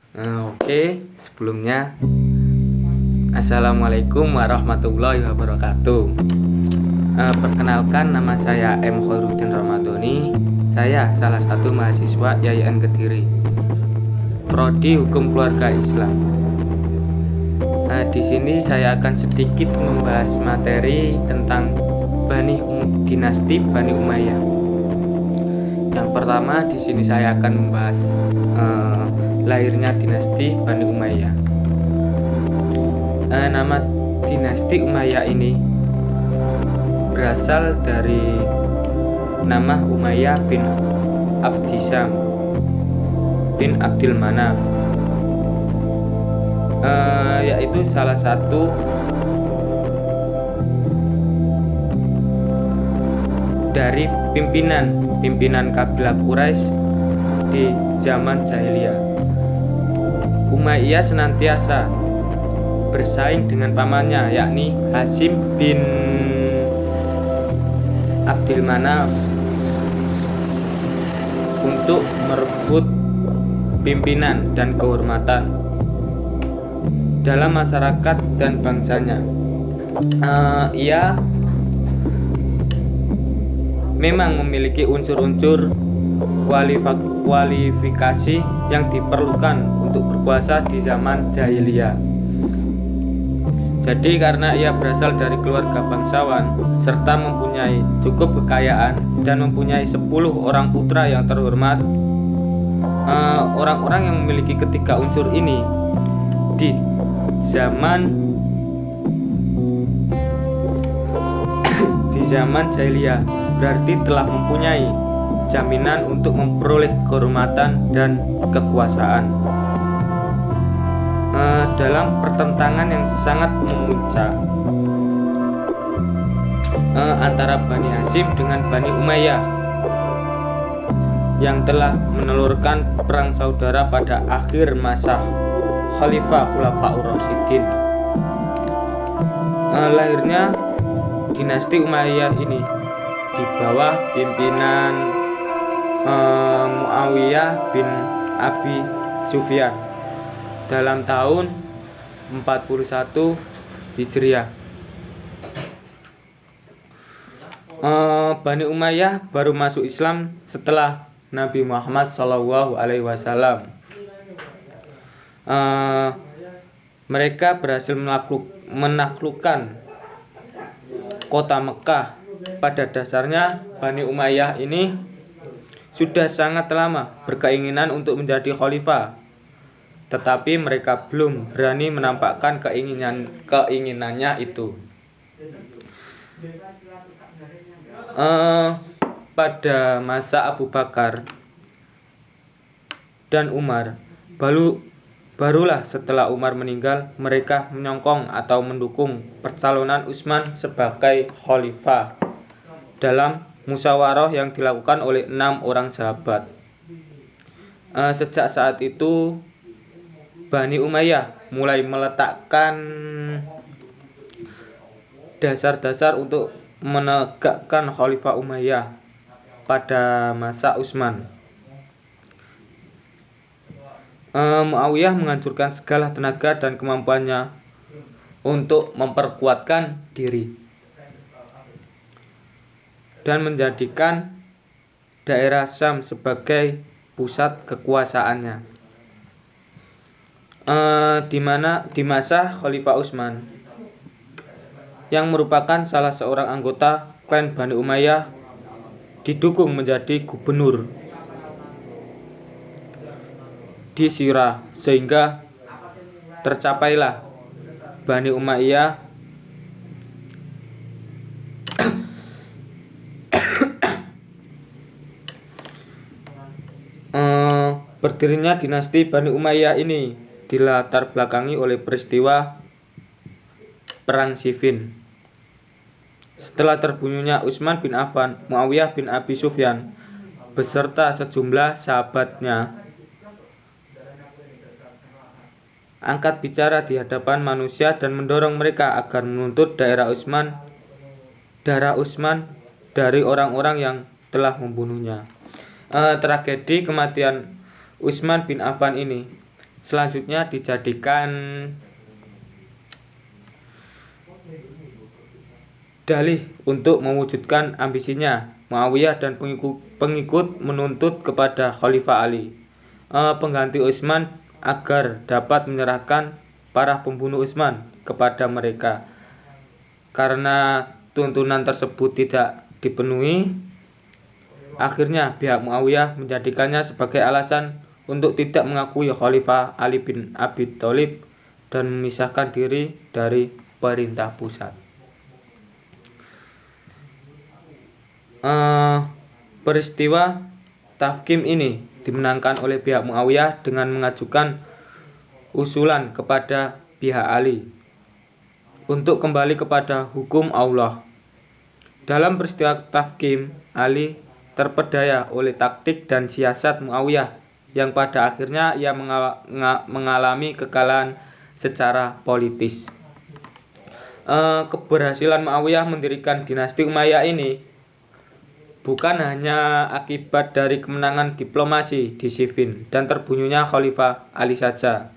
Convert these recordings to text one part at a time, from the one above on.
Oke, sebelumnya Assalamualaikum warahmatullahi wabarakatuh. Perkenalkan, nama saya M. Khairuddin Ramadhani. Saya salah satu mahasiswa YAIN Kediri, Prodi Hukum Keluarga Islam. Di sini saya akan sedikit membahas materi tentang dinasti Bani Umayyah. Yang pertama, di sini saya akan membahas lahirnya dinasti Bani Umayyah. Nama dinasti Umayyah ini berasal dari nama Umayyah bin Abdisam bin Abdul Manaf, yaitu salah satu dari pimpinan kabilah Quraisy di zaman jahiliyah. Umayyah senantiasa bersaing dengan pamannya, yakni Hasyim bin Abdul Manaf, untuk merebut pimpinan dan kehormatan dalam masyarakat dan bangsanya. Ia memang memiliki unsur-unsur kualifikasi yang diperlukan untuk berkuasa di zaman jahiliyah. Jadi karena ia berasal dari keluarga bangsawan serta mempunyai cukup kekayaan dan mempunyai 10 orang putra yang terhormat, orang-orang yang memiliki ketiga unsur ini di zaman jahiliyah berarti telah mempunyai jaminan untuk memperoleh kehormatan dan kekuasaan. Dalam pertentangan yang sangat memuncak antara Bani Hasyim dengan Bani Umayyah yang telah menelurkan perang saudara pada akhir masa Khalifah Khulafaur Rasyidin. Lahirnya dinasti Umayyah ini di bawah pimpinan Muawiyah bin Abi Sufyan dalam tahun 41 Hijriah. Bani Umayyah baru masuk Islam setelah Nabi Muhammad SAW. Mereka berhasil menaklukkan kota Mekah. Pada dasarnya Bani Umayyah ini sudah sangat lama berkeinginan untuk menjadi khalifah, tetapi mereka belum berani menampakkan keinginannya itu. Pada masa Abu Bakar dan Umar, barulah setelah Umar meninggal, mereka menyokong atau mendukung percalonan Utsman sebagai khalifah dalam musyawarah yang dilakukan oleh 6 orang sahabat. Sejak saat itu Bani Umayyah mulai meletakkan dasar-dasar untuk menegakkan Khalifah Umayyah pada masa Utsman. Muawiyah menghancurkan segala tenaga dan kemampuannya untuk memperkuatkan diri dan menjadikan daerah Syam sebagai pusat kekuasaannya. Di masa Khalifah Utsman, yang merupakan salah seorang anggota klan Bani Umayyah, didukung menjadi gubernur di Syirah, sehingga tercapailah Bani Umayyah berdirinya dinasti Bani Umayyah ini dilatar belakangi oleh peristiwa Perang Siffin. Setelah terbunuhnya Utsman bin Affan, Muawiyah bin Abi Sufyan beserta sejumlah sahabatnya angkat bicara di hadapan manusia dan mendorong mereka agar menuntut darah Utsman dari orang-orang yang telah membunuhnya. Tragedi kematian Utsman bin Affan ini selanjutnya dijadikan dalih untuk mewujudkan ambisinya. Muawiyah dan pengikut menuntut kepada Khalifah Ali, pengganti Utsman, agar dapat menyerahkan para pembunuh Utsman kepada mereka. Karena tuntunan tersebut tidak dipenuhi, akhirnya pihak Muawiyah menjadikannya sebagai alasan untuk tidak mengakui Khalifah Ali bin Abi Thalib dan memisahkan diri dari perintah pusat. Peristiwa tahkim ini dimenangkan oleh pihak Muawiyah dengan mengajukan usulan kepada pihak Ali untuk kembali kepada hukum Allah. Dalam peristiwa tahkim, Ali terpedaya oleh taktik dan siasat Muawiyah yang pada akhirnya ia mengalami kekalahan secara politis. Keberhasilan Muawiyah mendirikan dinasti Umayyah ini bukan hanya akibat dari kemenangan diplomasi di Siffin dan terbunuhnya Khalifah Ali saja.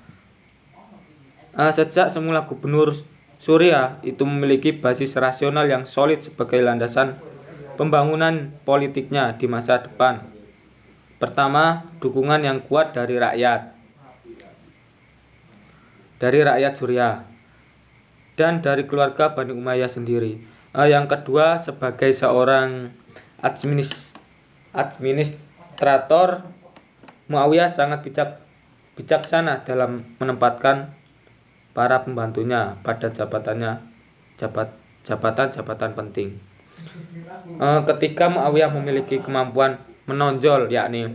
Sejak semula gubernur Suriah itu memiliki basis rasional yang solid sebagai landasan pembangunan politiknya di masa depan. Pertama, dukungan yang kuat dari rakyat Suriah dan dari keluarga Bani Umayyah sendiri. Yang kedua, sebagai seorang administrator, Muawiyah sangat bijaksana dalam menempatkan para pembantunya pada jabatan-jabatan penting. Ketika Muawiyah memiliki kemampuan menonjol, yakni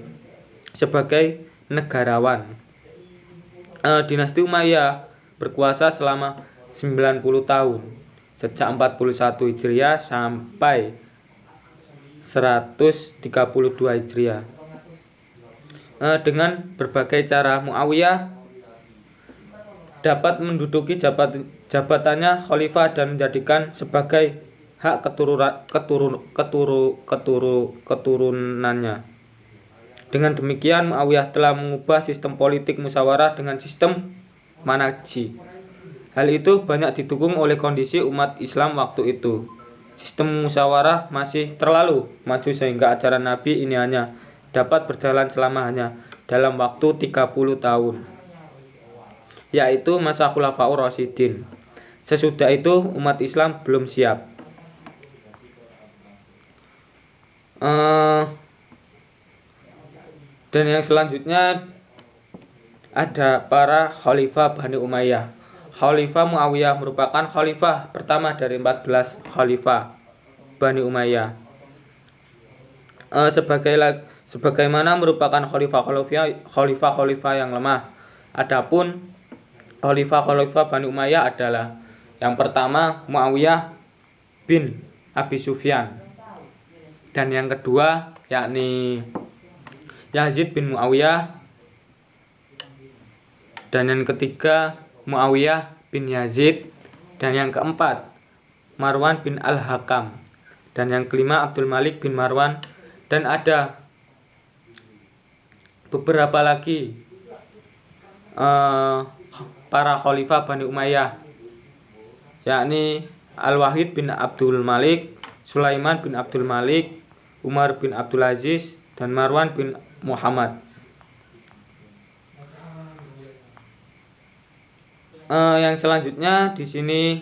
sebagai negarawan. Dinasti Umayyah berkuasa selama 90 tahun, sejak 41 Hijriah sampai 132 Hijriah. Dengan berbagai cara Muawiyah dapat menduduki jabatannya khalifah dan menjadikan sebagai hak keturunannya. Dengan demikian Muawiyah telah mengubah sistem politik musyawarah dengan sistem manakji. Hal itu banyak didukung oleh kondisi umat Islam waktu itu. Sistem musyawarah masih terlalu maju sehingga ajaran Nabi ini hanya dapat berjalan selama hanya dalam waktu 30 tahun, yaitu masa Khulafaur Rasyidin. Sesudah itu umat Islam belum siap. Dan yang selanjutnya ada para khalifah Bani Umayyah. Khalifah Muawiyah merupakan khalifah pertama dari 14 khalifah Bani Umayyah. Sebagaimana merupakan khalifah yang lemah. Adapun khalifah Bani Umayyah adalah yang pertama Muawiyah bin Abi Sufyan, dan yang kedua yakni Yazid bin Muawiyah, dan yang ketiga Muawiyah bin Yazid, dan yang keempat Marwan bin Al-Hakam, dan yang kelima Abdul Malik bin Marwan, dan ada beberapa lagi para khalifah Bani Umayyah, yakni Al-Wahid bin Abdul Malik, Sulaiman bin Abdul Malik, Umar bin Abdul Aziz, dan Marwan bin Muhammad. Yang selanjutnya di sini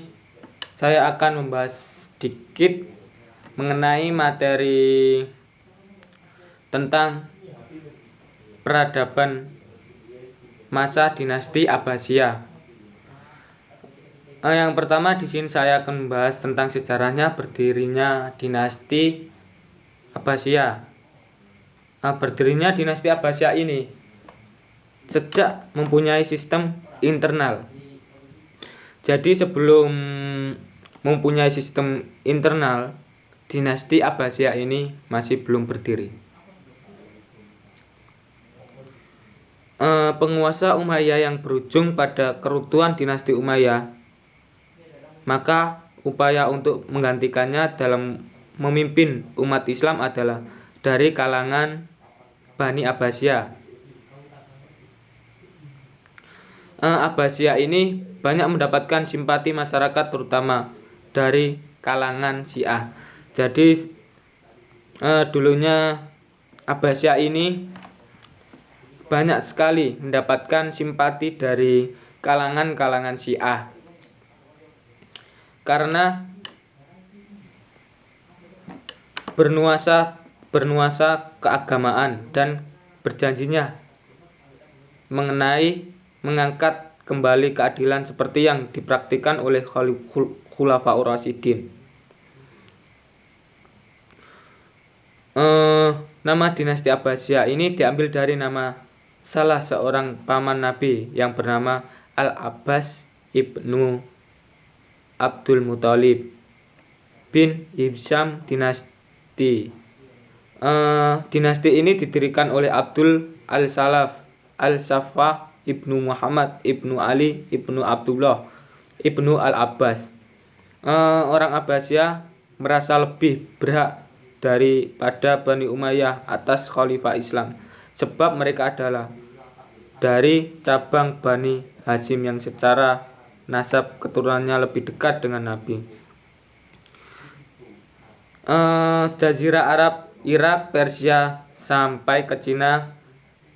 saya akan membahas sedikit mengenai materi tentang peradaban masa dinasti Abbasiyah. Yang pertama di sini saya akan membahas tentang sejarahnya berdirinya dinasti Abbasiyah. Berdirinya dinasti Abbasiyah ini sejak mempunyai sistem internal. Jadi sebelum mempunyai sistem internal, dinasti Abbasiyah ini masih belum berdiri. Penguasa Umayyah yang berujung pada keruntuhan dinasti Umayyah, maka upaya untuk menggantikannya dalam memimpin umat Islam adalah dari kalangan Bani Abbasiyah. Abbasiyah ini banyak mendapatkan simpati masyarakat terutama dari kalangan Syiah. Jadi dulunya Abbasiyah ini banyak sekali mendapatkan simpati dari kalangan Syiah karena bernuansa keagamaan dan berjanjinya mengenai mengangkat kembali keadilan seperti yang dipraktikkan oleh Khulafaur Rasyidin. Nama dinasti Abbasiyah ini diambil dari nama salah seorang paman Nabi yang bernama Al-Abbas ibnu Abdul Muthalib bin Hisham dinasti. Dinasti ini didirikan oleh Abdul Al-Saffah ibnu Muhammad ibnu Ali ibnu Abdullah ibnu Al-Abbas. Orang Abbasiyah merasa lebih berhak daripada Bani Umayyah atas khalifah Islam, sebab mereka adalah dari cabang Bani Hashim yang secara nasab keturunannya lebih dekat dengan Nabi. Jazirah Arab, Irak, Persia, sampai ke Cina,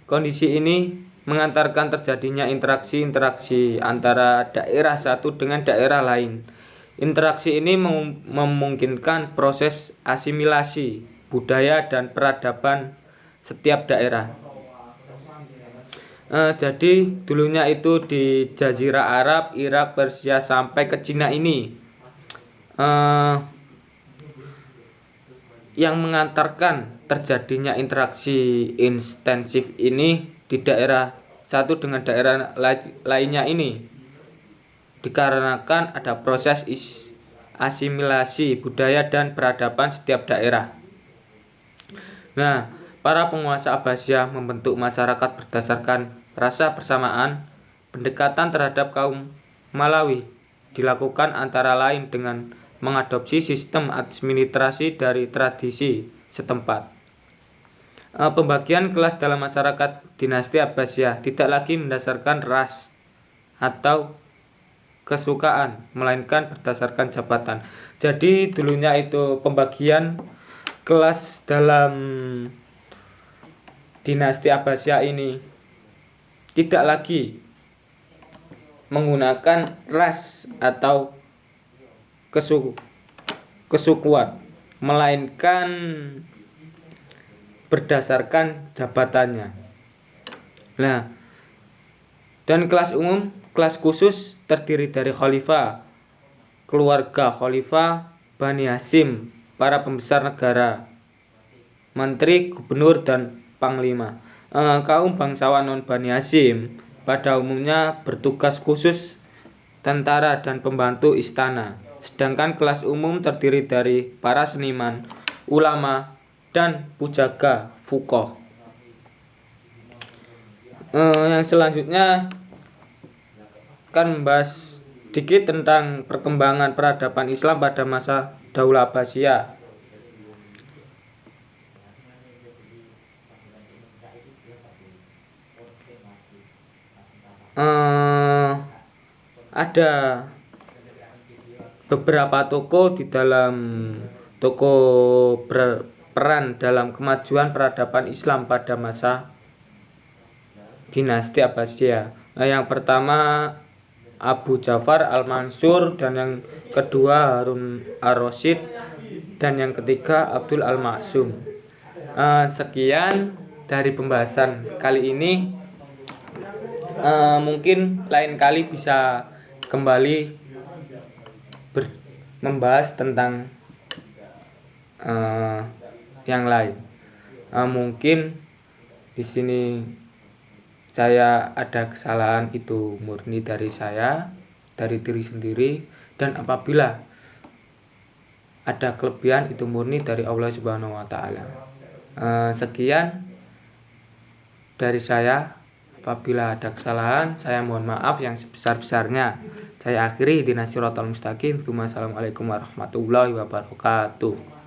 kondisi ini mengantarkan terjadinya interaksi antara daerah satu dengan daerah lain. Interaksi ini memungkinkan proses asimilasi budaya dan peradaban setiap daerah. Jadi dulunya itu di Jazirah Arab, Irak, Persia sampai ke Cina ini yang mengantarkan terjadinya interaksi intensif ini di daerah satu dengan daerah lainnya ini dikarenakan ada proses asimilasi budaya dan peradaban setiap daerah. Nah, para penguasa Abbasiyah membentuk masyarakat berdasarkan rasa persamaan. Pendekatan terhadap kaum Malawi dilakukan antara lain dengan mengadopsi sistem administrasi dari tradisi setempat. Pembagian kelas dalam masyarakat dinasti Abbasiyah tidak lagi berdasarkan ras atau kesukaan, melainkan berdasarkan jabatan. Jadi dulunya itu pembagian kelas dalam dinasti Abbasiyah ini tidak lagi menggunakan ras atau kesukuan, melainkan berdasarkan jabatannya. Nah, dan kelas umum, kelas khusus terdiri dari khalifah, keluarga khalifah, Bani Hashim, para pembesar negara, menteri, gubernur, dan panglima. Kaum bangsawan non-Bani Hashim pada umumnya bertugas khusus tentara dan pembantu istana. Sedangkan kelas umum terdiri dari para seniman, ulama, dan pujaga fuqaha. Yang selanjutnya akan membahas sedikit tentang perkembangan peradaban Islam pada masa Daulah Abbasiyah. Ada beberapa tokoh di dalam berperan dalam kemajuan peradaban Islam pada masa dinasti Abbasiyah. Yang pertama Abu Ja'far Al-Mansur, dan yang kedua Harun Ar-Rasyid, dan yang ketiga Abdul Al-Maksum. Sekian dari pembahasan kali ini. Mungkin lain kali bisa kembali membahas tentang yang lain. Mungkin di sini saya ada kesalahan, itu murni dari saya, dari diri sendiri, dan apabila ada kelebihan itu murni dari Allah Subhanahu wa taala. Sekian dari saya. Apabila ada kesalahan, saya mohon maaf yang sebesar-besarnya. Saya akhiri di Shiratal Mustaqim. Assalamualaikum warahmatullahi wabarakatuh.